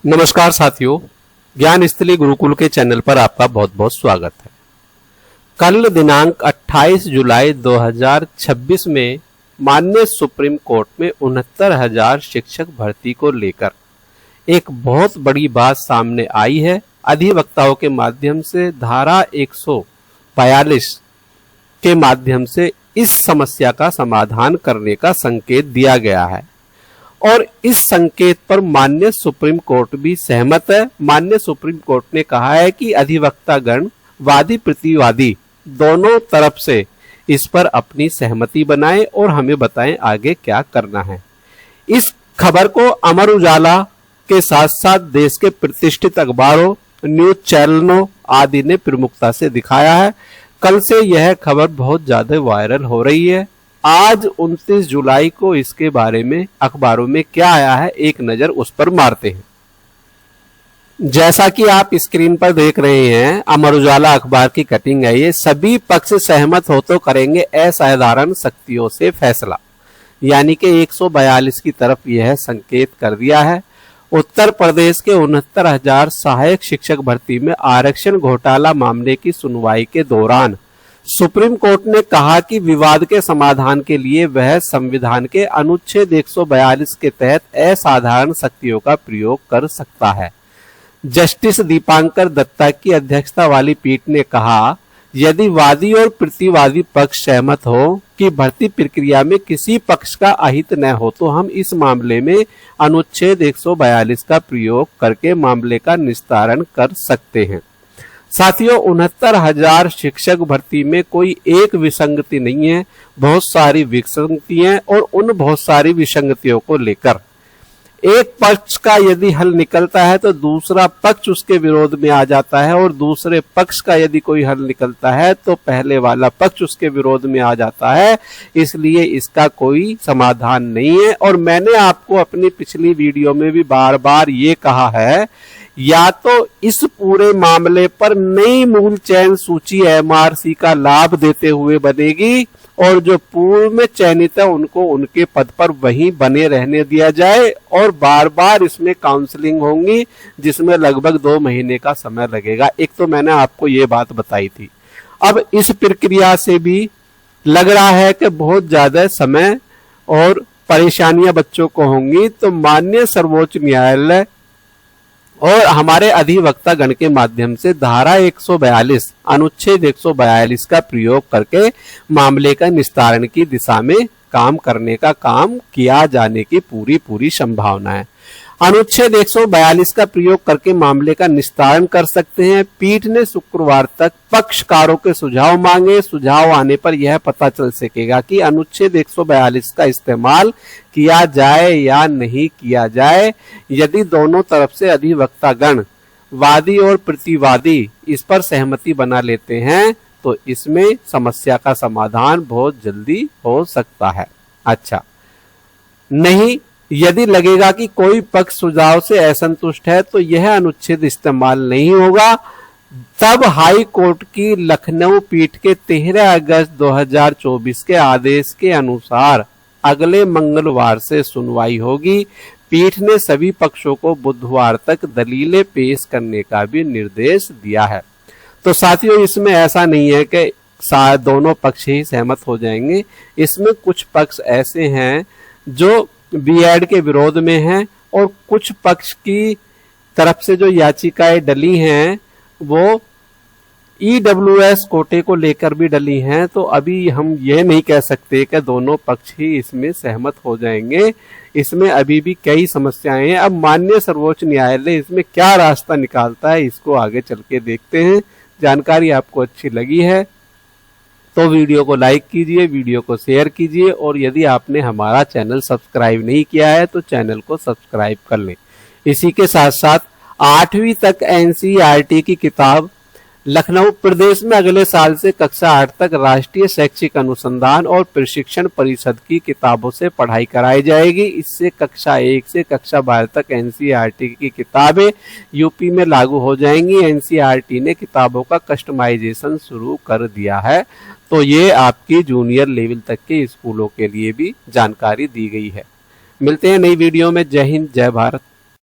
नमस्कार साथियों, ज्ञान स्थली गुरुकुल के चैनल पर आपका बहुत बहुत स्वागत है। कल दिनांक 28 जुलाई 2026 में माननीय सुप्रीम कोर्ट में 69,000 शिक्षक भर्ती को लेकर एक बहुत बड़ी बात सामने आई है। अधिवक्ताओं के माध्यम से धारा 142 के माध्यम से इस समस्या का समाधान करने का संकेत दिया गया है और इस संकेत पर माननीय सुप्रीम कोर्ट भी सहमत है। माननीय सुप्रीम कोर्ट ने कहा है कि अधिवक्तागण वादी प्रतिवादी दोनों तरफ से इस पर अपनी सहमति बनाएं और हमें बताएं आगे क्या करना है। इस खबर को अमर उजाला के साथ साथ देश के प्रतिष्ठित अखबारों, न्यूज चैनलों आदि ने प्रमुखता से दिखाया है। कल से यह खबर बहुत ज्यादा वायरल हो रही है। आज 29 जुलाई को इसके बारे में अखबारों में क्या आया है, एक नजर उस पर मारते हैं। जैसा कि आप स्क्रीन पर देख रहे हैं, अमर उजाला अखबार की कटिंग है ये। सभी पक्ष सहमत हो तो करेंगे असाधारण शक्तियों से फैसला, यानी कि 142 की तरफ यह संकेत कर दिया है। उत्तर प्रदेश के 69,000 सहायक शिक्षक भर्ती में आरक्षण घोटाला मामले की सुनवाई के दौरान सुप्रीम कोर्ट ने कहा कि विवाद के समाधान के लिए वह संविधान के अनुच्छेद 142 के तहत असाधारण शक्तियों का प्रयोग कर सकता है। जस्टिस दीपांकर दत्ता की अध्यक्षता वाली पीठ ने कहा, यदि वादी और प्रतिवादी पक्ष सहमत हो कि भर्ती प्रक्रिया में किसी पक्ष का अहित न हो तो हम इस मामले में अनुच्छेद 142 का प्रयोग करके मामले का निस्तारण कर सकते हैं। साथियों, 69,000 शिक्षक भर्ती में कोई एक विसंगति नहीं है, बहुत सारी विसंगतियां, और उन बहुत सारी विसंगतियों को लेकर एक पक्ष का यदि हल निकलता है तो दूसरा पक्ष उसके विरोध में आ जाता है, और दूसरे पक्ष का यदि कोई हल निकलता है तो पहले वाला पक्ष उसके विरोध में आ जाता है। इसलिए इसका कोई समाधान नहीं है। और मैंने आपको अपनी पिछली वीडियो में भी बार बार ये कहा है, या तो इस पूरे मामले पर नई मूल चयन सूची एमआरसी का लाभ देते हुए बनेगी और जो पूर्व में चयनित है उनको उनके पद पर वहीं बने रहने दिया जाए, और बार बार इसमें काउंसलिंग होंगी जिसमें लगभग 2 महीने का समय लगेगा। एक तो मैंने आपको ये बात बताई थी। अब इस प्रक्रिया से भी लग रहा है कि बहुत ज्यादा समय और परेशानियां बच्चों को होंगी। तो माननीय सर्वोच्च न्यायालय और हमारे अधिवक्ता गण के माध्यम से धारा 142 अनुच्छेद 142 का प्रयोग करके मामले का निस्तारण की दिशा में काम करने का काम किया जाने की पूरी संभावना है। अनुच्छेद 142 का प्रयोग करके मामले का निस्तारण कर सकते हैं। पीठ ने शुक्रवार तक पक्षकारों के सुझाव मांगे। सुझाव आने पर यह पता चल सकेगा कि अनुच्छेद 142 का इस्तेमाल किया जाए या नहीं किया जाए। यदि दोनों तरफ से अधिवक्तागण, वादी और प्रतिवादी इस पर सहमति बना लेते हैं तो इसमें समस्या का समाधान बहुत जल्दी हो सकता है। अच्छा, नहीं, यदि लगेगा कि कोई पक्ष सुझाव से असंतुष्ट है तो यह अनुच्छेद इस्तेमाल नहीं होगा। तब हाई कोर्ट की लखनऊ पीठ के 13 अगस्त 2024 के आदेश के अनुसार अगले मंगलवार से सुनवाई होगी। पीठ ने सभी पक्षों को बुधवार तक दलीलें पेश करने का भी निर्देश दिया है। तो साथियों, इसमें ऐसा नहीं है कि दोनों पक्ष ही सहमत हो जाएंगे। इसमें कुछ पक्ष ऐसे हैं जो बीएड के विरोध में हैं और कुछ पक्ष की तरफ से जो याचिकाएं डली हैं वो ईडब्ल्यूएस कोटे को लेकर भी डली हैं। तो अभी हम ये नहीं कह सकते कि दोनों पक्ष ही इसमें सहमत हो जाएंगे। इसमें अभी भी कई समस्याएं हैं। अब माननीय सर्वोच्च न्यायालय इसमें क्या रास्ता निकालता है, इसको आगे चल के देखते हैं। जानकारी आपको अच्छी लगी है तो वीडियो को लाइक कीजिए, वीडियो को शेयर कीजिए, और यदि आपने हमारा चैनल सब्सक्राइब नहीं किया है तो चैनल को सब्सक्राइब कर लें। इसी के साथ साथ 8वीं तक एनसीईआरटी की किताब लखनऊ प्रदेश में अगले साल से कक्षा 8 तक राष्ट्रीय शैक्षिक अनुसंधान और प्रशिक्षण परिषद की किताबों से पढ़ाई कराई जाएगी। इससे कक्षा 1 से कक्षा 12 तक एनसीईआरटी की किताबें यूपी में लागू हो जाएंगी। एनसीईआरटी ने किताबों का कस्टमाइजेशन शुरू कर दिया है। तो ये आपकी जूनियर लेवल तक के स्कूलों के लिए भी जानकारी दी गई है। मिलते हैं नई वीडियो में। जय हिंद, जय भारत।